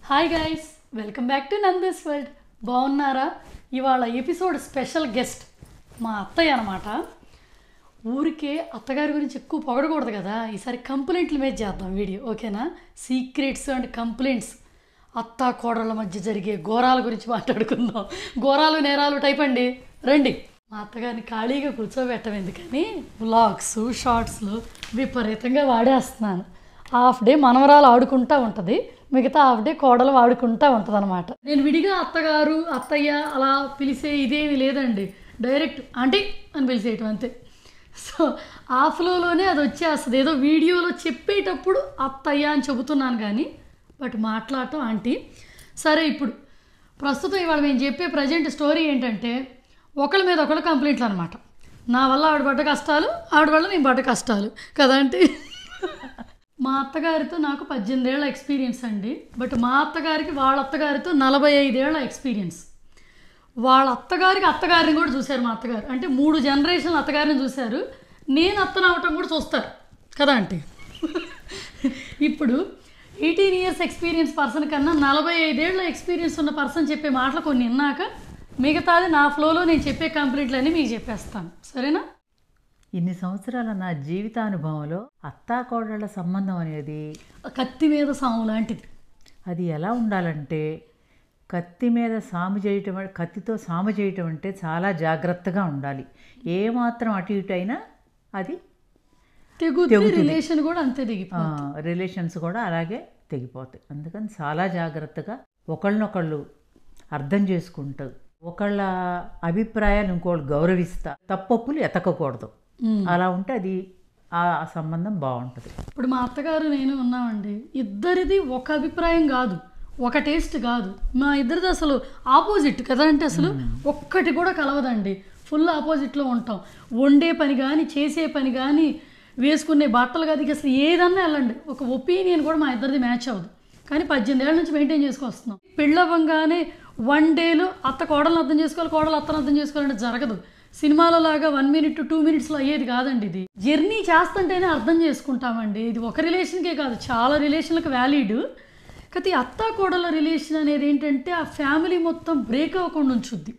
Hi guys, welcome back to Nanda's world. బాగున్నారా? ఇవాళ episode special guest మా అత్తయ్య అనమాట. ఊరికే అత్తగారి గురించి ఎక్కువ పొగడకూడదు కదా, ఈసారి కంప్లైంట్ల మీద చేద్దాం వీడియో, ఓకేనా? సీక్రెట్స్ అండ్ కంప్లైంట్స్, అత్తా కోడళ్ళ మధ్య జరిగే ఘోరాల గురించి మాట్లాడుకుందాం. ఘోరాలు నేరాలు టైప్ అండి. రండి. మా అత్తగారిని ఖాళీగా కూర్చోబెట్టం ఎందుకని వ్లాగ్స్ షార్ట్స్లో విపరీతంగా వాడేస్తున్నాను. హాఫ్ డే మనవరాలు ఆడుకుంటూ ఉంటుంది, మిగతా హాఫ్ డే కోడలు ఆడుకుంటూ ఉంటుంది అనమాట. నేను విడిగా అత్తగారు అత్తయ్య అలా పిలిచే ఇదేమి లేదండి, డైరెక్ట్ ఆంటీ అని పిలిచేయటం అంతే. సో ఆ ఫ్లోలోనే అది వచ్చేస్తుంది. ఏదో వీడియోలో చెప్పేటప్పుడు అత్తయ్య అని చెబుతున్నాను కానీ బట్ మాట్లాడటం ఆంటీ. సరే, ఇప్పుడు ప్రస్తుతం ఇవాళ మేము చెప్పే ప్రజెంట్ స్టోరీ ఏంటంటే ఒకళ్ళ మీద ఒకళ్ళు కంప్లైంట్లు అనమాట. నా వల్ల ఆవిడ పడ్డ కష్టాలు, ఆవిడ వల్ల నేను పడ్డ కష్టాలు కదా అంటే. మా అత్తగారితో నాకు 18 ఏళ్ల ఎక్స్పీరియన్స్ అండి. బట్ మా అత్తగారికి వాళ్ళ అత్తగారితో 45 ఏళ్ల ఎక్స్పీరియన్స్. వాళ్ళ అత్తగారిని కూడా చూశారు మా అత్తగారు. అంటే 3 జనరేషన్లు అత్తగారిని చూశారు. నేను అత్తను అవటం కూడా చూస్తారు కదా అంటే. ఇప్పుడు 18 ఇయర్స్ ఎక్స్పీరియన్స్ పర్సన్ కన్నా 45 ఏళ్ల ఎక్స్పీరియన్స్ ఉన్న పర్సన్ చెప్పే మాటలు కొన్ని విన్నాక మిగతాది నా ఫ్లోలో నేను చెప్పే కంప్లైంట్లన్నీ మీకు చెప్పేస్తాను, సరేనా? ఇన్ని సంవత్సరాల నా జీవితానుభవంలో అత్తాకోడళ్ళ సంబంధం అనేది కత్తి మీద సాము లాంటిది. అది ఎలా ఉండాలంటే, కత్తితో సాము చేయటం అంటే చాలా జాగ్రత్తగా ఉండాలి. ఏమాత్రం అటు ఇటు అయినా అది తెగుతుంది. రిలేషన్ కూడా అంతే తెగిపోతుంది. రిలేషన్స్ కూడా అలాగే తెగిపోతాయి. అందుకని చాలా జాగ్రత్తగా ఒకళ్ళనొకళ్ళు అర్థం చేసుకుంటూ ఒకళ్ళ అభిప్రాయాలు ఇంకోళ్ళు గౌరవిస్తా, తప్పొప్పులు ఎతకకూడదు. అలా ఉంటే అది ఆ సంబంధం బాగుంటుంది. ఇప్పుడు మా అత్తగారు నేను ఉన్నామండి, ఇద్దరిది ఒక అభిప్రాయం కాదు, ఒక టేస్ట్ కాదు. మా ఇద్దరిది అసలు ఆపోజిట్ కదా అంటే అసలు ఒక్కటి కూడా కలవదండి. ఫుల్ ఆపోజిట్లో ఉంటాం. వండే పని కానీ, చేసే పని కానీ, వేసుకునే బట్టలు కానీ, అసలు ఏదన్నా వెళ్ళండి ఒక ఒపీనియన్ కూడా మా ఇద్దరిది మ్యాచ్ అవ్వదు. కానీ 18 ఏళ్ళ నుంచి మెయింటైన్ చేసుకొస్తున్నాం. పెళ్ళవ్వంగానే 1 డేలో అత్త కోడలను అర్థం చేసుకోవాలి, కోడలు అత్తను అర్థం చేసుకోవాలంటే జరగదు. సినిమాలో లాగా 1 minute 2 minutesలో అయ్యేది కాదండి. ఇది జర్నీ చేస్తుంటేనే అర్థం చేసుకుంటామండి. ఇది ఒక రిలేషన్కే కాదు, చాలా రిలేషన్లకు వ్యాలిడ్. కాకపోతే అత్తా కోడల రిలేషన్ అనేది ఏంటంటే ఆ ఫ్యామిలీ మొత్తం బ్రేక్ అవ్వకుండా ఉంచుద్ది.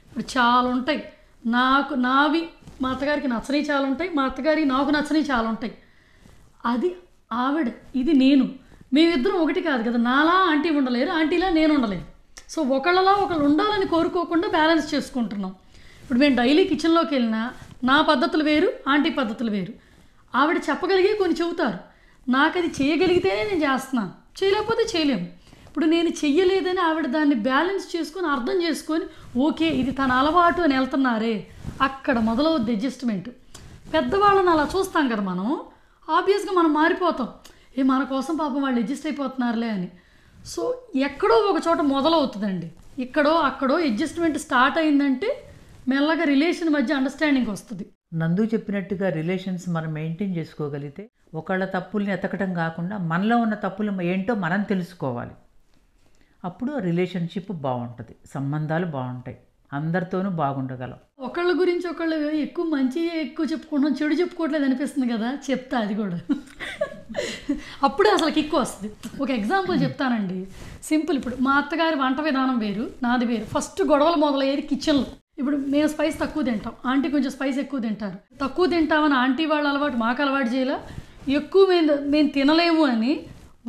ఇప్పుడు చాలా ఉంటాయి. నావి మా అత్తగారికి నచ్చనివి చాలా ఉంటాయి, మా అత్తగారి నాకు నచ్చనివి చాలా ఉంటాయి. అది ఆవిడ, ఇది నేను, మేమిద్దరం ఒకటి కాదు కదా. నాలా ఆంటీ ఉండలేరు, ఆంటీలా నేను ఉండలేను. సో ఒకళ్ళలా ఒకళ్ళు ఉండాలని కోరుకోకుండా బ్యాలెన్స్ చేసుకుంటున్నాం. ఇప్పుడు మేము డైలీ కిచెన్లోకి వెళ్ళినా నా పద్ధతులు వేరు, ఆంటీ పద్ధతులు వేరు. ఆవిడ చెప్పగలిగే కొన్ని చెబుతారు, నాకు అది చేయగలిగితేనే నేను చేస్తున్నాను, చేయలేకపోతే చేయలేము. ఇప్పుడు నేను చెయ్యలేదని ఆవిడ దాన్ని బ్యాలెన్స్ చేసుకొని అర్థం చేసుకొని ఓకే ఇది తన అలవాటు అని వెళ్తున్నారే, అక్కడ మొదలవుద్ది అడ్జస్ట్మెంట్. పెద్దవాళ్ళని అలా చూస్తాం కదా మనం, ఆబ్వియస్గా మనం మారిపోతాం. మన కోసం పాపం వాళ్ళు అడ్జస్ట్ అయిపోతున్నారులే అని. సో ఎక్కడో ఒక చోట మొదలవుతుందండి, ఇక్కడో అక్కడో అడ్జస్ట్మెంట్ స్టార్ట్ అయిందంటే మెల్లగా రిలేషన్ మధ్య అండర్స్టాండింగ్ వస్తుంది. నందు చెప్పినట్టుగా రిలేషన్స్ మనం మెయింటైన్ చేసుకోగలిగితే ఒకళ్ళ తప్పుల్ని ఎతకడం కాకుండా మనలో ఉన్న తప్పులు ఏంటో మనం తెలుసుకోవాలి. అప్పుడు రిలేషన్షిప్ బాగుంటుంది, సంబంధాలు బాగుంటాయి, అందరితోనూ బాగుండగలం. ఒకళ్ళ గురించి ఒకళ్ళు ఎక్కువ చెప్పుకుంటున్నాం, చెడు చెప్పుకోవట్లేదు అనిపిస్తుంది కదా, చెప్తా అది కూడా. అప్పుడే అసలు కిక్కు వస్తుంది. ఒక ఎగ్జాంపుల్ చెప్తానండి, సింపుల్. ఇప్పుడు మా అత్తగారి వంట విధానం వేరు, నాది వేరు. ఫస్ట్ గొడవలు మొదలయ్యేది కిచెన్లో. ఇప్పుడు మేము స్పైస్ తక్కువ తింటాం, ఆంటీ కొంచెం స్పైస్ ఎక్కువ తింటారు. తక్కువ తింటామని ఆంటీ వాళ్ళ అలవాటు మాకు అలవాటు చేయాలి, ఎక్కువ మేము తినలేము అని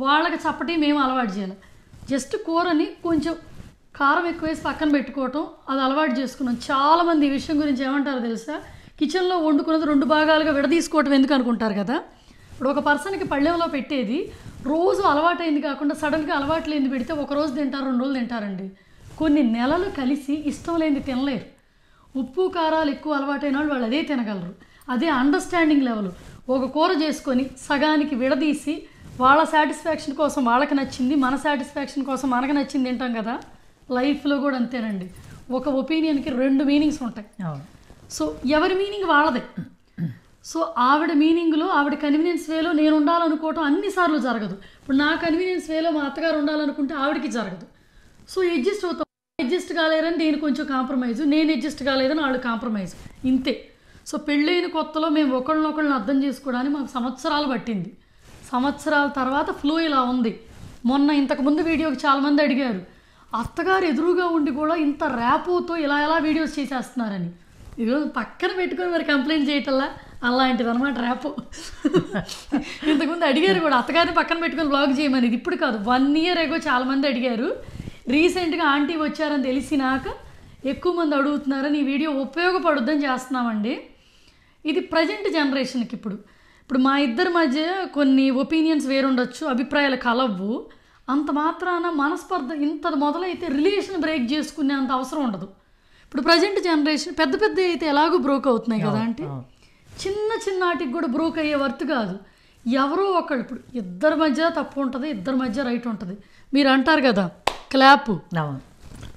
వాళ్ళకి చప్పటి మేము అలవాటు చేయాలి. జస్ట్ కూరని కొంచెం కారం ఎక్కువ వేసి పక్కన పెట్టుకోవటం అది అలవాటు చేసుకున్నాం. చాలామంది ఈ విషయం గురించి ఏమంటారో తెలుసా, కిచెన్లో వండుకున్నది 2 భాగాలుగా విడదీసుకోవటం ఎందుకు అనుకుంటారు కదా. ఇప్పుడు ఒక పర్సన్కి పళ్ళెంలో పెట్టేది రోజు అలవాటైంది కాకుండా సడన్గా అలవాటు లేనిది పెడితే 1 రోజు తింటారు, 2 రోజులు తింటారండి. కొన్ని నెలలు కలిసి ఇష్టం లేనిది తినలేరు. ఉప్పు కారాలు ఎక్కువ అలవాటైన వాళ్ళు అదే తినగలరు. అదే అండర్స్టాండింగ్ లెవెల్. ఒక కూర చేసుకొని సగానికి విడదీసి వాళ్ళ సాటిస్ఫాక్షన్ కోసం వాళ్ళకి నచ్చింది, మన సాటిస్ఫాక్షన్ కోసం మనకు నచ్చింది తింటాం కదా. లైఫ్లో కూడా అంతేనండి, ఒక ఒపీనియన్కి 2 మీనింగ్స్ ఉంటాయి. సో ఎవరి మీనింగ్ వాళ్ళదే. సో ఆవిడ మీనింగ్లో ఆవిడ కన్వీనియన్స్ వేలో నేను ఉండాలనుకోవటం అన్నిసార్లు జరగదు. ఇప్పుడు నా కన్వీనియన్స్ వేలో మా అత్తగారు ఉండాలనుకుంటే ఆవిడకి జరగదు. సో అడ్జస్ట్ అవుతాం. అడ్జస్ట్ కాలేరని నేను కొంచెం కాంప్రమైజు, నేను అడ్జస్ట్ కాలేదని వాళ్ళు కాంప్రమైజ్, ఇంతే. సో పెళ్ళైన కొత్తలో మేము ఒకళ్ళనొకళ్ళని అర్థం చేసుకోవడానికి మాకు సంవత్సరాలు పట్టింది. సంవత్సరాల తర్వాత ఫ్లో ఇలా ఉంది. మొన్న ఇంతకుముందు వీడియోకి చాలామంది అడిగారు, అత్తగారు ఎదురుగా ఉండి కూడా ఇంత ర్యాపోతో ఇలా ఎలా వీడియోస్ చేసేస్తున్నారని. ఈరోజు పక్కన పెట్టుకొని మరి కంప్లైంట్ చేయటల్లా అలాంటిది అనమాట ర్యాపో. ఇంతకుముందు అడిగారు కూడా అత్తగారిని పక్కన పెట్టుకొని బ్లాగ్ చేయమని. ఇది ఇప్పుడు కాదు, 1 year ago చాలామంది అడిగారు. రీసెంట్గా ఆంటీ వచ్చారని తెలిసినాక ఎక్కువ మంది అడుగుతున్నారని ఈ వీడియో ఉపయోగపడుద్దని చేస్తున్నామండి. ఇది ప్రజెంట్ జనరేషన్కి. ఇప్పుడు మా ఇద్దరి మధ్య కొన్ని ఒపీనియన్స్ వేరుండొచ్చు, అభిప్రాయాలు కలవ్వు. అంత మాత్రాన మనస్పర్ధ ఇంత మొదలైతే రిలేషన్ బ్రేక్ చేసుకునే అంత అవసరం ఉండదు. ఇప్పుడు ప్రజెంట్ జనరేషన్ పెద్ద పెద్ద అయితే ఎలాగో బ్రోక్ అవుతున్నాయి కదా అంటే, చిన్న చిన్నాటికి కూడా బ్రోక్ అయ్యే వర్త్ కాదు. ఎవరో ఒకళ్ళు, ఇప్పుడు ఇద్దరి మధ్య తప్పు ఉంటుంది, ఇద్దరి మధ్య రైట్ ఉంటుంది. మీరు అంటారు కదా క్లాప్,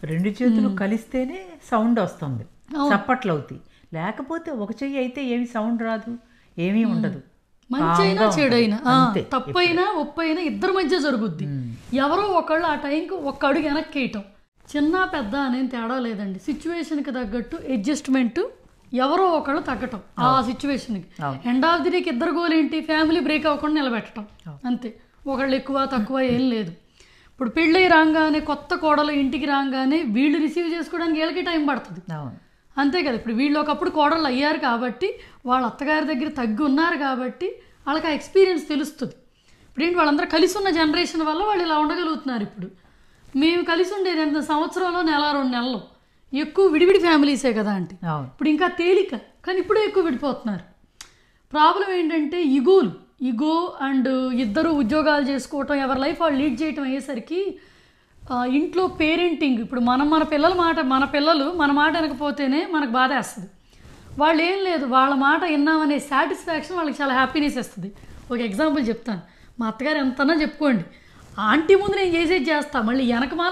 2 చేతులు కలిస్తేనే సౌండ్ వస్తుంది, చప్పట్లు అవుతాయి. లేకపోతే ఒక చెయ్యి అయితే ఏమి సౌండ్ రాదు, ఏమీ ఉండదు. మంచైనా చెడైనా, తప్పైనా ఒప్పైనా ఇద్దరి మధ్య జరుగుద్ది. ఎవరో ఒకళ్ళు ఆ టైంకి ఒక్క అడుగు వెనక్కి వేయటం, చిన్న పెద్ద అనేది తేడా లేదండి. సిచ్యువేషన్కి తగ్గట్టు అడ్జస్ట్మెంట్, ఎవరో ఒకళ్ళు తగ్గటం ఆ సిచ్యువేషన్కి. ఎండ్ ఆఫ్ ది డేకి ఇద్దరు గోల్ ఏంటి, ఫ్యామిలీ బ్రేక్ అవ్వకుండా నిలబెట్టడం అంతే. ఒకళ్ళు ఎక్కువ తక్కువ ఏం లేదు. ఇప్పుడు పెళ్ళి రాగానే కొత్త కోడలు ఇంటికి రాగానే వీళ్ళు రిసీవ్ చేసుకోవడానికి వీళ్ళకి టైం పడుతుంది అంతే కదా. ఇప్పుడు వీళ్ళు ఒకప్పుడు కోడళ్ళు అయ్యారు కాబట్టి, వాళ్ళ అత్తగారి దగ్గర తగ్గి ఉన్నారు కాబట్టి వాళ్ళకి ఆ ఎక్స్పీరియన్స్ తెలుస్తుంది. ఇప్పుడు ఏంటి, వాళ్ళందరూ కలిసి ఉన్న జనరేషన్ వల్ల వాళ్ళు ఇలా ఉండగలుగుతున్నారు. ఇప్పుడు మేము కలిసి ఉండేది ఎంత, సంవత్సరంలో 1-2 నెలలు. ఎక్కువ విడివిడి ఫ్యామిలీసే కదా అంటే, ఇప్పుడు ఇంకా తేలిక, కానీ ఇప్పుడే ఎక్కువ విడిపోతున్నారు. ప్రాబ్లం ఏంటంటే ఈగో అండ్ ఇద్దరు ఉద్యోగాలు చేసుకోవటం, ఎవరి లైఫ్ వాళ్ళు లీడ్ చేయటం అయ్యేసరికి ఇంట్లో పేరెంటింగ్. ఇప్పుడు మన పిల్లలు మన మాట వినకపోతేనే మనకు బాధ వేస్తుంది. వాళ్ళు ఏం లేదు, వాళ్ళ మాట విన్నామనే సాటిస్ఫాక్షన్ వాళ్ళకి చాలా హ్యాపీనెస్ ఇస్తుంది. ఒక ఎగ్జాంపుల్ చెప్తాను. మా అత్తగారు ఎంతన్నా చెప్పుకోండి, ఆంటీ ముందు నేను చేసేది చేస్తా, మళ్ళీ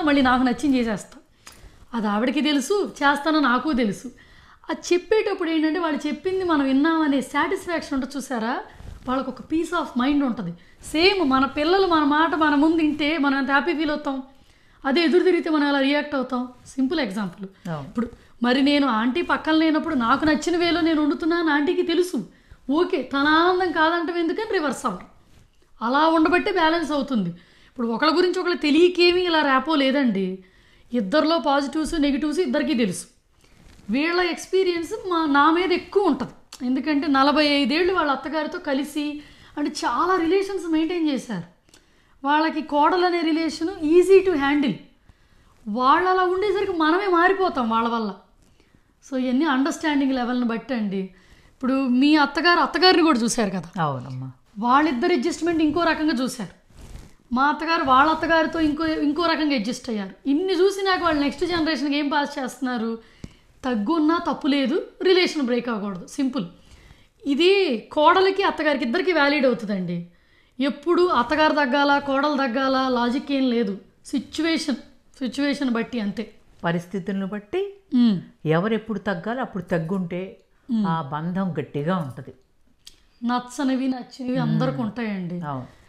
మళ్ళీ నాకు నచ్చింది చేసేస్తా. అది ఆవిడకి తెలుసు, చేస్తానో నాకు తెలుసు. అది చెప్పేటప్పుడు ఏంటంటే వాళ్ళు చెప్పింది మనం విన్నామనే సాటిస్ఫాక్షన్ ఉంటుంది చూసారా, వాళ్ళకు ఒక పీస్ ఆఫ్ మైండ్ ఉంటుంది. సేమ్ మన పిల్లలు మన మాట మన ముందు వింటే మనం ఎంత హ్యాపీ ఫీల్ అవుతాం, అదే ఎదురు తిరిగితే మనం ఎలా రియాక్ట్ అవుతాం. Simple example. ఇప్పుడు మరి నేను ఆంటీ పక్కన లేనప్పుడు నాకు నచ్చిన వేలో నేను వండుతున్నాను, ఆంటీకి తెలుసు, ఓకే, తన ఆనందం కాదంటాం ఎందుకని రివర్స్ అవ్వడం. అలా ఉండబట్టే బ్యాలెన్స్ అవుతుంది. ఇప్పుడు ఒకళ్ళ గురించి ఒకళ్ళు తెలియకేమీ ఇలా ర్యాపో లేదండి. ఇద్దరిలో పాజిటివ్స్ నెగిటివ్స్ ఇద్దరికీ తెలుసు. వీళ్ళ ఎక్స్పీరియన్స్ నా మీద ఎక్కువ ఉంటుంది. ఎందుకంటే 45 ఏళ్ళు వాళ్ళ అత్తగారితో కలిసి అంటే చాలా రిలేషన్స్ మెయింటైన్ చేశారు. వాళ్ళకి కోడలు అనే రిలేషన్ ఈజీ టు హ్యాండిల్. వాళ్ళు అలా ఉండేసరికి మనమే మారిపోతాం వాళ్ళ వల్ల. సో ఇవన్నీ అండర్స్టాండింగ్ లెవెల్ని బట్టి అండి. ఇప్పుడు మీ అత్తగారిని కూడా చూశారు కదా. అవునమ్మా. వాళ్ళిద్దరు అడ్జస్ట్మెంట్ ఇంకో రకంగా చూశారు. మా అత్తగారు వాళ్ళ అత్తగారితో ఇంకో రకంగా అడ్జస్ట్ అయ్యారు. ఇన్ని చూసినాక వాళ్ళు నెక్స్ట్ జనరేషన్కి ఏం పాస్ చేస్తున్నారు, తగ్గున్నా తప్పు లేదు, రిలేషన్ బ్రేక్ అవ్వకూడదు, సింపుల్. ఇది కోడలికి అత్తగారికి ఇద్దరికి వ్యాలిడ్ అవుతుందండి. ఎప్పుడు అత్తగారు తగ్గాల కోడలు తగ్గాల లాజిక్ ఏం లేదు. సిచ్యువేషన్ బట్టి అంతే, పరిస్థితులను బట్టి ఎవరు ఎప్పుడు తగ్గాలో అప్పుడు తగ్గుంటే ఆ బంధం గట్టిగా ఉంటుంది. నచ్చనివి నచ్చినవి అందరికి ఉంటాయండి.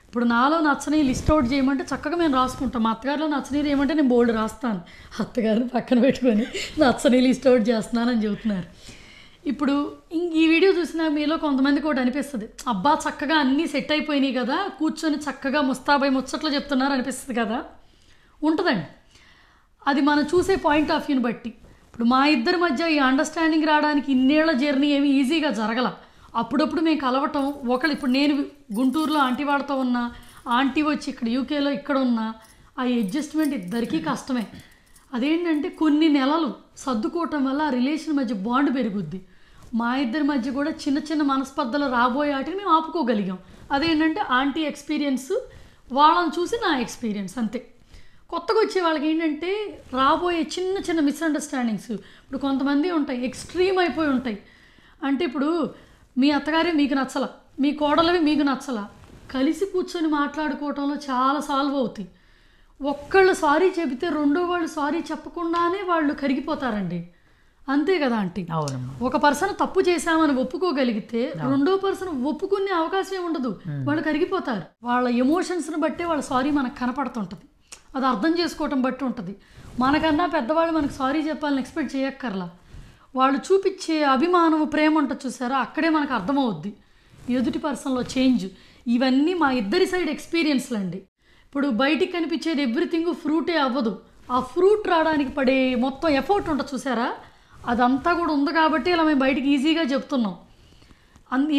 ఇప్పుడు నాలో నచ్చనివి లిస్ట్ అవుట్ చేయమంటే చక్కగా మేము రాసుకుంటాం. మా అత్తగారిలో నచ్చనివి ఏమంటే నేను బోల్డ్ రాస్తాను, అత్తగారిని పక్కన పెట్టుకొని నచ్చని లిస్ట్ అవుట్ చేస్తున్నానని చెబుతున్నారు. ఇప్పుడు ఈ వీడియో చూసినా మీలో కొంతమందికి ఒకటి అనిపిస్తుంది, అబ్బా చక్కగా అన్నీ సెట్ అయిపోయినాయి కదా, కూర్చొని చక్కగా ముస్తాబై ముచ్చట్లు చెప్తున్నారు అనిపిస్తుంది కదా. ఉంటుందండి, అది మనం చూసే పాయింట్ ఆఫ్ వ్యూని బట్టి. ఇప్పుడు మా ఇద్దరి మధ్య ఈ అండర్స్టాండింగ్ రావడానికి ఇన్నేళ్ల జర్నీ ఏమి ఈజీగా జరగల. అప్పుడప్పుడు మేము కలవటం, ఇప్పుడు నేను గుంటూరులో ఆంటీ వాడితో ఉన్నా, ఆంటీ వచ్చి ఇక్కడ యూకేలో ఇక్కడ ఉన్నా, ఆ అడ్జస్ట్మెంట్ ఇద్దరికీ కష్టమే. అదేంటంటే కొన్ని నెలలు సర్దుకోవటం వల్ల ఆ రిలేషన్ మధ్య బాండ్ పెరుగుద్ది. మా ఇద్దరి మధ్య కూడా చిన్న చిన్న మనస్పర్ధలు రాబోయే వాటిని మేము ఆపుకోగలిగాం. అదేంటంటే ఆంటీ ఎక్స్పీరియన్స్, వాళ్ళని చూసి నా ఎక్స్పీరియన్స్ అంతే. కొత్తగా వచ్చే వాళ్ళకి ఏంటంటే రాబోయే చిన్న చిన్న మిస్అండర్స్టాండింగ్స్ ఇప్పుడు కొంతమంది ఉంటాయి, ఎక్స్ట్రీమ్ అయిపోయి ఉంటాయి. అంటే ఇప్పుడు మీ అత్తగారే మీకు నచ్చల, మీ కోడలవి మీకు నచ్చల, కలిసి కూర్చొని మాట్లాడుకోవటంలో చాలా సాల్వ్ అవుతాయి. ఒక్కళ్ళు సారీ చెబితే రెండో వాళ్ళు సారీ చెప్పకుండానే వాళ్ళు కరిగిపోతారండి. అంతే కదా ఆంటీ. ఒక పర్సన్ తప్పు చేశామని ఒప్పుకోగలిగితే రెండో పర్సన్ ఒప్పుకునే అవకాశం ఉండదు, వాళ్ళు కరిగిపోతారు. వాళ్ళ ఎమోషన్స్ని బట్టే వాళ్ళ సారీ మనకు కనపడుతుంటుంది, అది అర్థం చేసుకోవటం బట్టి ఉంటుంది. మనకన్నా పెద్దవాళ్ళు మనకు సారీ చెప్పాలని ఎక్స్పెక్ట్ చేయక్కర్లా. వాళ్ళు చూపించే అభిమానం ప్రేమ ఉంటుంది చూసారా, అక్కడే మనకు అర్థమవుద్ది ఎదుటి పర్సన్లో చేంజ్. ఇవన్నీ మా ఇద్దరి సైడ్ ఎక్స్పీరియన్స్లు అండి. ఇప్పుడు బయటికి కనిపించేది ఎవ్రీథింగ్ ఫ్రూటే అవ్వదు. ఆ ఫ్రూట్ రావడానికి పడే మొత్తం ఎఫర్ట్ ఉంటుంది చూసారా, అదంతా కూడా ఉంది కాబట్టి ఇలా మేము బయటికి ఈజీగా చెప్తున్నాం.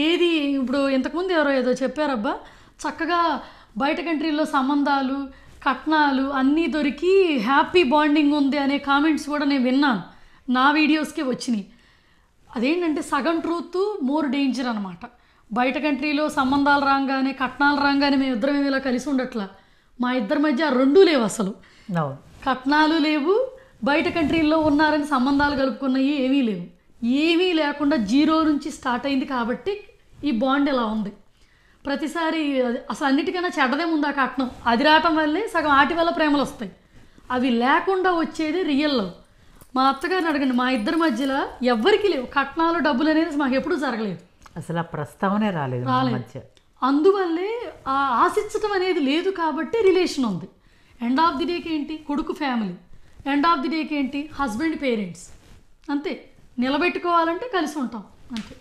ఏది ఇప్పుడు ఇంతకుముందు ఎవరో ఏదో చెప్పారబ్బా, చక్కగా బయట కంట్రీల్లో సంబంధాలు కట్నాలు అన్నీ దొరికి హ్యాపీ బాండింగ్ ఉంది అనే కామెంట్స్ కూడా నేను విన్నాను, నా వీడియోస్కే వచ్చినాయి. అదేంటంటే సగం ట్రూత్ మోర్ డేంజర్ అనమాట. బయట కంట్రీలో సంబంధాలు రాగానే కట్నాలు రాగానే మేము ఇద్దరం ఇలా కలిసి ఉండట్లా. మా ఇద్దరి మధ్య ఆ రెండూ లేవు అసలు. కట్నాలు లేవు, బయట కంట్రీల్లో ఉన్నారని సంబంధాలు కలుపుకున్నవి ఏమీ లేవు. ఏమీ లేకుండా జీరో నుంచి స్టార్ట్ అయింది కాబట్టి ఈ బాండ్ ఇలా ఉంది. ప్రతిసారి అసలు అన్నిటికైనా చెడ్డదే ముందు ఆ కట్నం, అది రావటం వల్లే సగం ఆటి వల్ల ప్రేమలు వస్తాయి. అవి లేకుండా వచ్చేది రియల్ లవ్. మా అత్తగారిని అడగండి, మా ఇద్దరి మధ్యలో ఎవ్వరికీ లేవు కట్నాలు డబ్బులు అనేది, మాకు ఎప్పుడూ జరగలేదు, అసలు ఆ ప్రస్తావనే రాలేదు. అందువల్లే ఆ ఆశించటం అనేది లేదు కాబట్టి రిలేషన్ ఉంది. ఎండ్ ఆఫ్ ది డేకి ఏంటి, కొడుకు ఫ్యామిలీ, ఎండ్ ఆఫ్ ది డేకి ఏంటి, హస్బెండ్ పేరెంట్స్, అంతే. నిలబెట్టుకోవాలంటే కలిసి ఉంటాం అంతే.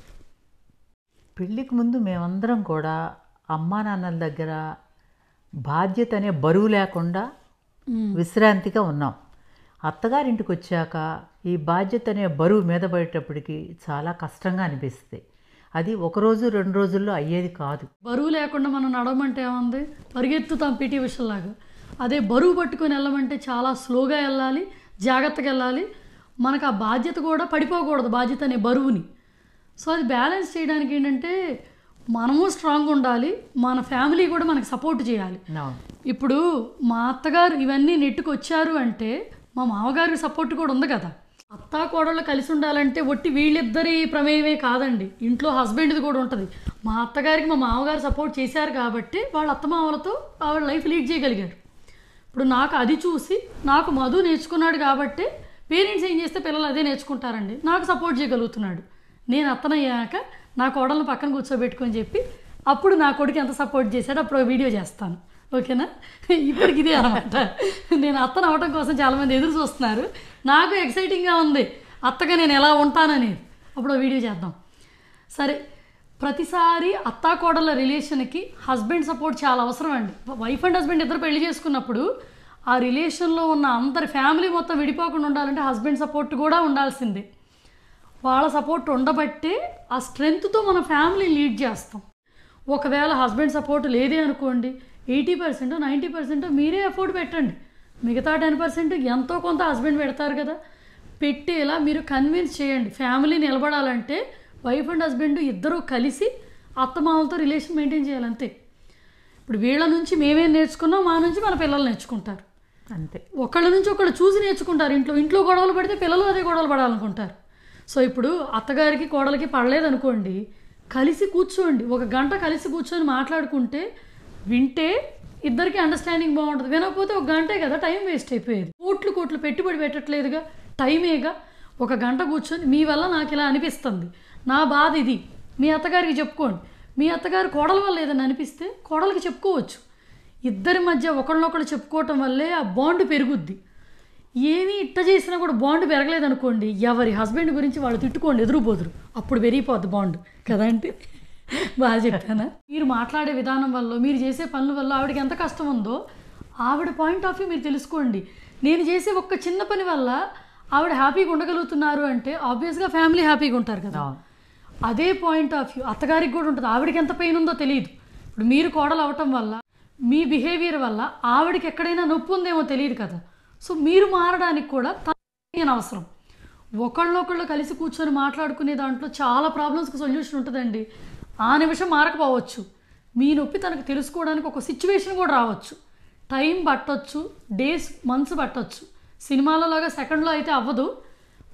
పెళ్ళికి ముందు మేమందరం కూడా అమ్మా నాన్నల దగ్గర బాధ్యత అనే బరువు లేకుండా విశ్రాంతిగా ఉన్నాం. అత్తగారింటికి వచ్చాక ఈ బాధ్యత అనే బరువు మీద పడేటప్పటికి చాలా కష్టంగా అనిపిస్తుంది. అది ఒకరోజు 2 రోజుల్లో అయ్యేది కాదు. బరువు లేకుండా మనం నడవమంటే ఏముంది, పరిగెత్తుతాం పీటీ ఉషలాగా. అదే బరువు పట్టుకొని వెళ్ళమంటే చాలా స్లోగా వెళ్ళాలి, జాగ్రత్తగా వెళ్ళాలి. మనకు ఆ బాధ్యత కూడా పడిపోకూడదు, బాధ్యత అనే బరువుని. సో అది బ్యాలెన్స్ చేయడానికి ఏంటంటే మనము స్ట్రాంగ్ ఉండాలి, మన ఫ్యామిలీ కూడా మనకు సపోర్ట్ చేయాలి. ఇప్పుడు మా అత్తగారు ఇవన్నీ నెట్టుకు వచ్చారు అంటే మా మామగారికి సపోర్ట్ కూడా ఉంది కదా. అత్తా కోడళ్ళు కలిసి ఉండాలంటే ఒట్టి వీళ్ళిద్దరి ప్రమేయమే కాదండి, ఇంట్లో హస్బెండ్ది కూడా ఉంటుంది. మా అత్తగారికి మా మామగారు సపోర్ట్ చేశారు కాబట్టి వాళ్ళ అత్తమామలతో ఆవిడ లైఫ్ లీడ్ చేయగలిగారు. ఇప్పుడు నాకు అది చూసి నాకు మధు నేర్చుకున్నాడు కాబట్టి పేరెంట్స్ ఏం చేస్తే పిల్లలు అదే నేర్చుకుంటారండి. నాకు సపోర్ట్ చేయగలుగుతున్నాడు. నేను అత్తనయ్యాక నా కోడలను పక్కన కూర్చోబెట్టుకొని చెప్పి అప్పుడు నా కొడుకు ఎంత సపోర్ట్ చేశాడో అప్పుడు వీడియో చేస్తాను, ఓకేనా. ఇప్పటికి ఇదే అనమాట. నేను అత్తను అవ్వటం కోసం చాలామంది ఎదురు చూస్తున్నారు, నాకు ఎక్సైటింగ్గా ఉంది అత్తగా నేను ఎలా ఉంటాననేది. అప్పుడు వీడియో చేద్దాం. సరే, ప్రతిసారి అత్తా కోడళ్ళ రిలేషన్కి హస్బెండ్ సపోర్ట్ చాలా అవసరం అండి. వైఫ్ అండ్ హస్బెండ్ ఇద్దరు పెళ్లి చేసుకున్నప్పుడు ఆ రిలేషన్లో ఉన్న అందరి ఫ్యామిలీ మొత్తం విడిపోకుండా ఉండాలంటే హస్బెండ్ సపోర్ట్ కూడా ఉండాల్సిందే. వాళ్ళ సపోర్ట్ ఉండబట్టే ఆ స్ట్రెంగ్త్తో మన ఫ్యామిలీ లీడ్ చేస్తాం. ఒకవేళ హస్బెండ్ సపోర్ట్ లేదే అనుకోండి, 80% 90% మీరే ఎఫర్ట్ పెట్టండి, మిగతా 10% ఎంతో కొంత హస్బెండ్ పెడతారు కదా, పెట్టేలా మీరు కన్విన్స్ చేయండి. ఫ్యామిలీ నిలబడాలంటే వైఫ్ అండ్ హస్బెండ్ ఇద్దరూ కలిసి అత్తమామలతో రిలేషన్ మెయింటైన్ చేయాలంతే. ఇప్పుడు వీళ్ళ నుంచి మేమేం నేర్చుకున్నాం, మా నుంచి మన పిల్లలు నేర్చుకుంటారు అంతే. ఒకళ్ళ నుంచి ఒకళ్ళు చూసి నేర్చుకుంటారు. ఇంట్లో గొడవలు పడితే పిల్లలు అదే గొడవలు పడాలనుకుంటారు. సో ఇప్పుడు అత్తగారికి కోడలికి పడలేదనుకోండి, కలిసి కూర్చోండి, 1 గంట కలిసి కూర్చొని మాట్లాడుకుంటే వింటే ఇద్దరికి అండర్స్టాండింగ్ బాగుంటుంది. వినకపోతే 1 గంటే కదా, టైం వేస్ట్ అయిపోయేది. కోట్లు పెట్టుబడి పెట్టట్లేదుగా, టైమేగా. 1 గంట కూర్చొని మీ వల్ల నాకు ఇలా అనిపిస్తుంది, నా బాధ ఇది, మీ అత్తగారికి చెప్పుకోండి. మీ అత్తగారు కోడల వల్ల ఏదైనా అనిపిస్తే కోడలికి చెప్పుకోవచ్చు. ఇద్దరి మధ్య ఒకళ్ళనొకళ్ళు చెప్పుకోవటం వల్లే ఆ బాండ్ పెరుగుద్ది. ఏమీ ఇట్ట చేసినా కూడా బాండ్ పెరగలేదనుకోండి, ఎవరి హస్బెండ్ గురించి వాళ్ళు తిట్టుకోండి, ఎదురు బోదురు, అప్పుడు పెరిగిపోద్ది బాండ్ కదా. అంటే బాగా చెప్పానా. మీరు మాట్లాడే విధానం వల్ల, మీరు చేసే పనుల వల్ల ఆవిడకి ఎంత కష్టం ఉందో ఆవిడ పాయింట్ ఆఫ్ వ్యూ మీరు తెలుసుకోండి. నేను చేసే ఒక్క చిన్న పని వల్ల ఆవిడ హ్యాపీగా ఉండగలుగుతున్నారు అంటే ఆబ్వియస్గా ఫ్యామిలీ హ్యాపీగా ఉంటారు కదా. అదే పాయింట్ ఆఫ్ వ్యూ అత్తగారికి కూడా ఉంటుంది. ఆవిడకి ఎంత పెయిన్ ఉందో తెలియదు. ఇప్పుడు మీరు కోడలు అవ్వటం వల్ల, మీ బిహేవియర్ వల్ల ఆవిడకి ఎక్కడైనా నొప్పి ఉందేమో తెలియదు కదా. సో మీరు మారడానికి కూడా తన అవసరం. ఒకళ్ళొకళ్ళు కలిసి కూర్చొని మాట్లాడుకునే దాంట్లో చాలా ప్రాబ్లమ్స్కి సొల్యూషన్ ఉంటుందండి. ఆ నిమిషం మారకపోవచ్చు, మీ నొప్పి తనకు తెలుసుకోవడానికి ఒక సిచ్యువేషన్ కూడా రావచ్చు. టైం పట్టొచ్చు, డేస్ మంత్స్ పట్టొచ్చు. సినిమాలో లాగా సెకండ్లో అయితే అవ్వదు,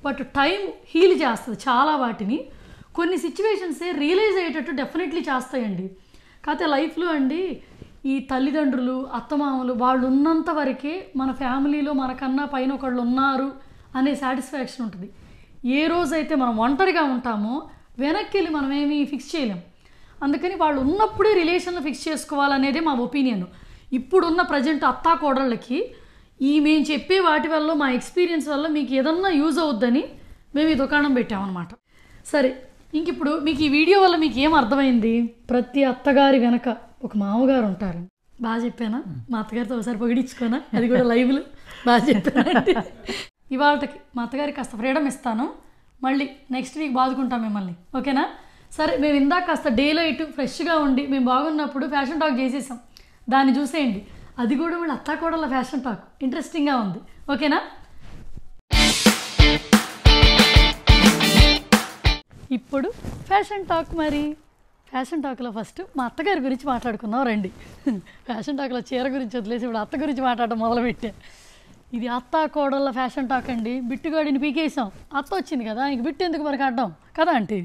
బట్ టైం హీల్ చేస్తుంది చాలా వాటిని. కొన్ని సిచ్యువేషన్సే రియలైజ్ అయ్యేటట్టు డెఫినెట్లీ చేస్తాయండి. కాకపోతే లైఫ్లో అండి ఈ తల్లిదండ్రులు అత్తమామలు వాళ్ళు ఉన్నంత వరకే మన ఫ్యామిలీలో మనకన్నా పైన ఒకళ్ళు ఉన్నారు అనే సాటిస్ఫాక్షన్ ఉంటుంది. ఏ రోజైతే మనం ఒంటరిగా ఉంటామో వెనక్కి వెళ్ళి మనం ఏమీ ఫిక్స్ చేయలేం. అందుకని వాళ్ళు ఉన్నప్పుడే రిలేషన్లు ఫిక్స్ చేసుకోవాలనేదే మా ఒపీనియన్. ఇప్పుడున్న ప్రజెంట్ అత్తా కోడళ్ళకి ఈ మేము చెప్పే వాటి వల్ల, మా ఎక్స్పీరియన్స్ వల్ల మీకు ఏదన్నా యూజ్ అవుద్దని మేము ఈ దుకాణం పెట్టామన్నమాట. సరే, ఇంక ఇప్పుడు మీకు ఈ వీడియో వల్ల మీకు ఏం అర్థమైంది? ప్రతి అత్తగారి వెనక ఒక మామగారు ఉంటారు. బాగా చెప్పానా? మా అత్తగారితో ఒకసారి పొగిడించుకోనా, అది కూడా లైవ్లు. బాగా చెప్పానంటే ఇవాళకి మా అత్తగారికి కాస్త ఫ్రీడమ్ ఇస్తాను, మళ్ళీ నెక్స్ట్ వీక్ బాదుకుంటాం మిమ్మల్ని, ఓకేనా? సరే, మేము ఇందాక కాస్త డేలో ఇటు ఫ్రెష్గా ఉండి మేము బాగున్నప్పుడు ఫ్యాషన్ టాక్ చేసేసాం, దాన్ని చూసేయండి. అది కూడా వీళ్ళు అత్తాకోడళ్ళ ఫ్యాషన్ టాక్ ఇంట్రెస్టింగ్గా ఉంది, ఓకేనా? ఇప్పుడు ఫ్యాషన్ టాక్. మరి ఫ్యాషన్ టాక్లో ఫస్ట్ మా అత్తగారి గురించి మాట్లాడుకుందాం రండి. ఫ్యాషన్ టాక్లో చీర గురించి వదిలేసి ఇప్పుడు అత్త గురించి మాట్లాడటం మొదలుపెట్టే. ఇది అత్త కోడళ్ళ ఫ్యాషన్ టాక్ అండి. బిట్టుగాడిని పీకేసాం, అత్త వచ్చింది కదా, ఇంక బిట్టు ఎందుకు మనకు ఆడడం కదా అంటే,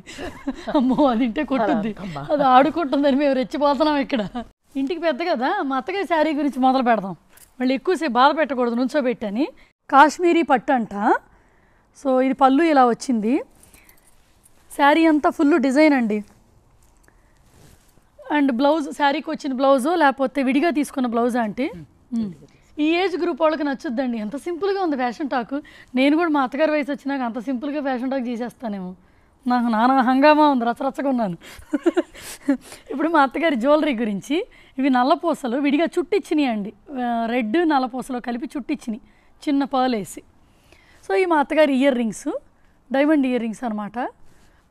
అమ్మో అది ఇంటే కొట్టుద్ది, అది ఆడుకుంటుందని మేము రెచ్చిపోతున్నాం ఇక్కడ. ఇంటికి పెద్ద కదా, మా అత్తగారి శారీ గురించి మొదలు పెడదాం, మళ్ళీ ఎక్కువసేపు బాధ పెట్టకూడదు నుంచోబెట్టని. కాశ్మీరీ పట్టు అంట. సో ఇది పళ్ళు ఇలా వచ్చింది, శారీ అంతా ఫుల్ డిజైన్ అండి. అండ్ బ్లౌజ్, శారీకి వచ్చిన బ్లౌజు లేకపోతే విడిగా తీసుకున్న బ్లౌజా అంటే ఈ ఏజ్ గ్రూప్ వాళ్ళకి నచ్చుద్దండి. ఎంత సింపుల్గా ఉంది ఫ్యాషన్ టాక్. నేను కూడా మా అత్తగారి వయసు వచ్చినాక అంత సింపుల్గా ఫ్యాషన్ టాక్ చేసేస్తానేమో. నాకు నానా హంగామా ఉంది, రచ్చరచ్చగా ఉన్నాను. ఇప్పుడు మా అత్తగారి జ్యువెలరీ గురించి. ఇవి నల్లపూసలు విడిగా చుట్టిచ్చినాయి అండి, రెడ్ నల్లపూసలు కలిపి చుట్టిచ్చినాయి, చిన్న పర్ల్ వేసి. సో ఈ మా అత్తగారి ear rings, diamond ear rings అనమాట.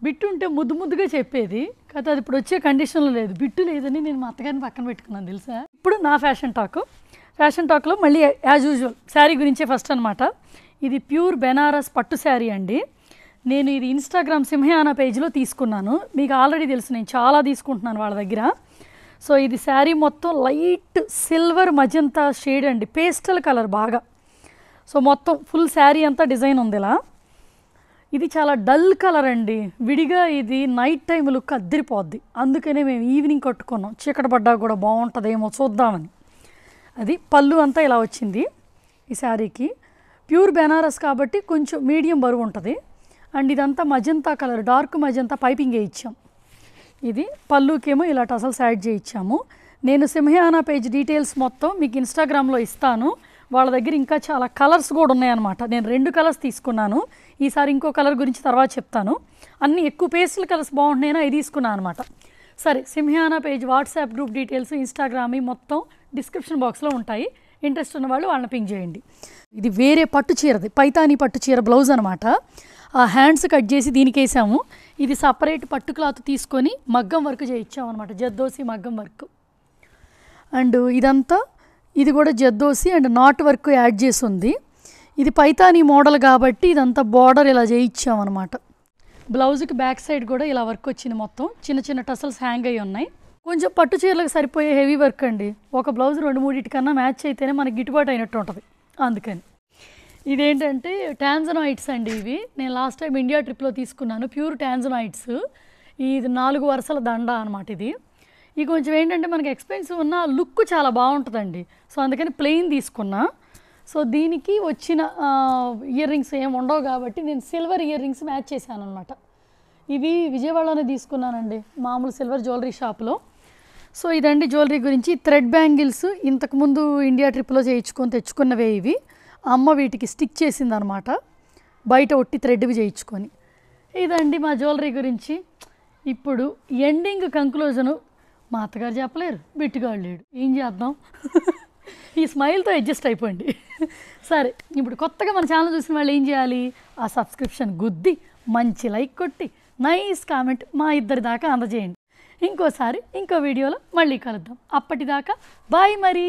బిట్టు ఉంటే ముద్దు ముద్దుగా చెప్పేది, కాకపోతే అది ఇప్పుడు వచ్చే కండిషన్లో లేదు. బిట్టు లేదని నేను మా అత్తగారిని పక్కన పెట్టుకున్నాను తెలుసా. ఇప్పుడు నా ఫ్యాషన్ టాక్. ఫ్యాషన్ టాక్లో మళ్ళీ యాజ్ యూజువల్ శారీ గురించే ఫస్ట్ అనమాట. ఇది ప్యూర్ బెనారస్ పట్టు శారీ అండి. నేను ఇది ఇన్స్టాగ్రామ్ సింహయానా పేజ్లో తీసుకున్నాను. మీకు ఆల్రెడీ తెలుసు, నేను చాలా తీసుకుంటున్నాను వాళ్ళ దగ్గర. సో ఇది శారీ మొత్తం లైట్ సిల్వర్ మజంతా షేడ్ అండి, పేస్టల్ కలర్ బాగా. సో మొత్తం ఫుల్ శారీ అంతా డిజైన్ ఉంది ఇలా. ఇది చాలా డల్ కలర్ అండి, విడిగా ఇది నైట్ టైం లుక్ అద్దరిపోద్ది, అందుకనే మేము ఈవినింగ్ కట్టుకున్నాం, చీకటి పడ్డా కూడా బాగుంటుందేమో చూద్దామని. అది పళ్ళు అంతా ఇలా వచ్చింది ఈ శారీకి. ప్యూర్ బెనారస్ కాబట్టి కొంచెం మీడియం బరువు ఉంటుంది. అండ్ ఇదంతా magenta colour, dark magenta piping వేయించాం. ఇది పళ్ళుకేమో ఇలా టసల్స్ యాడ్ చేయించాము. నేను సింహయానా పేజ్ డీటెయిల్స్ మొత్తం మీకు ఇన్స్టాగ్రామ్లో ఇస్తాను. వాళ్ళ దగ్గర ఇంకా చాలా కలర్స్ కూడా ఉన్నాయన్నమాట. నేను 2 కలర్స్ తీసుకున్నాను, ఈసారి ఇంకో కలర్ గురించి తర్వాత చెప్తాను. అన్నీ ఎక్కువ పేస్టల్ కలర్స్ బాగుంటున్నాయని అవి తీసుకున్నాను అనమాట. సరే, Simhayana page WhatsApp group details, Instagram మొత్తం డిస్క్రిప్షన్ బాక్స్లో ఉంటాయి. ఇంట్రెస్ట్ ఉన్న వాళ్ళు వాళ్ళని పింక్ చేయండి. ఇది వేరే పట్టు చీరది, పైతానీ పట్టు చీర బ్లౌజ్ అనమాట. ఆ హ్యాండ్స్ కట్ చేసి దీనికి వేసాము. ఇది సపరేట్ పట్టు క్లాత్ తీసుకొని మగ్గం వర్క్ చేయించామన్నమాట, జద్దోసి మగ్గం వర్క్. అండ్ ఇదంతా ఇది కూడా zardozi and not work add చేసి ఉంది. ఇది పైతానీ మోడల్ కాబట్టి ఇదంతా బార్డర్ ఇలా చేయించామన్నమాట. బ్లౌజ్కి బ్యాక్ సైడ్ కూడా ఇలా వర్క్ వచ్చింది, మొత్తం చిన్న చిన్న టసల్స్ హ్యాంగ్ అయ్యి ఉన్నాయి. కొంచెం పట్టు చీరలకు సరిపోయే హెవీ వర్క్ అండి. ఒక బ్లౌజ్ 2-3 కన్నా మ్యాచ్ అయితేనే మనకి గిట్టుబాటు అయినట్టు ఉంటుంది, అందుకని. ఇదేంటంటే టాంజనాయిడ్స్ అండి ఇవి. నేను లాస్ట్ టైం ఇండియా ట్రిప్లో తీసుకున్నాను, ప్యూర్ టాంజనాయిడ్స్. ఇది 4 వరుసల దండ అనమాట. ఇది కొంచెం ఏంటంటే మనకి ఎక్స్పెన్సివ్ ఉన్న లుక్ చాలా బాగుంటుందండి. సో అందుకని ప్లెయిన్ తీసుకున్నా. సో దీనికి వచ్చిన ఇయర్ రింగ్స్ ఏమి ఉండవు కాబట్టి నేను సిల్వర్ ఇయర్ రింగ్స్ మ్యాచ్ చేశాను అనమాట. ఇవి విజయవాడలోనే తీసుకున్నానండి, మామూలు సిల్వర్ జ్యువెలరీ షాప్లో. సో ఇదండి జ్యువెలరీ గురించి. థ్రెడ్ బ్యాంగిల్స్ ఇంతకుముందు ఇండియా ట్రిప్లో తెచ్చుకున్నవే ఇవి. అమ్మ వీటికి స్టిక్ చేసిందనమాట, బయట ఒట్టి థ్రెడ్వి చేయించుకొని. ఇదండి మా జ్యువెలరీ గురించి. ఇప్పుడు ఎండింగ్ కంక్లూజను మా అత్తగారు చెప్పలేరు, బిట్టుగాడు లేడు, ఏం చేద్దాం. ఈ స్మైల్తో అడ్జస్ట్ అయిపోండి. సరే, ఇప్పుడు కొత్తగా మన ఛానల్ చూసిన వాళ్ళు ఏం చేయాలి? ఆ సబ్స్క్రిప్షన్ గుద్ది మంచి లైక్ కొట్టి నైస్ కామెంట్ మా ఇద్దరి దాకా అందజేయండి. ఇంకోసారి ఇంకో వీడియోలో మళ్ళీ కలుద్దాం. అప్పటిదాకా బాయ్ మరి.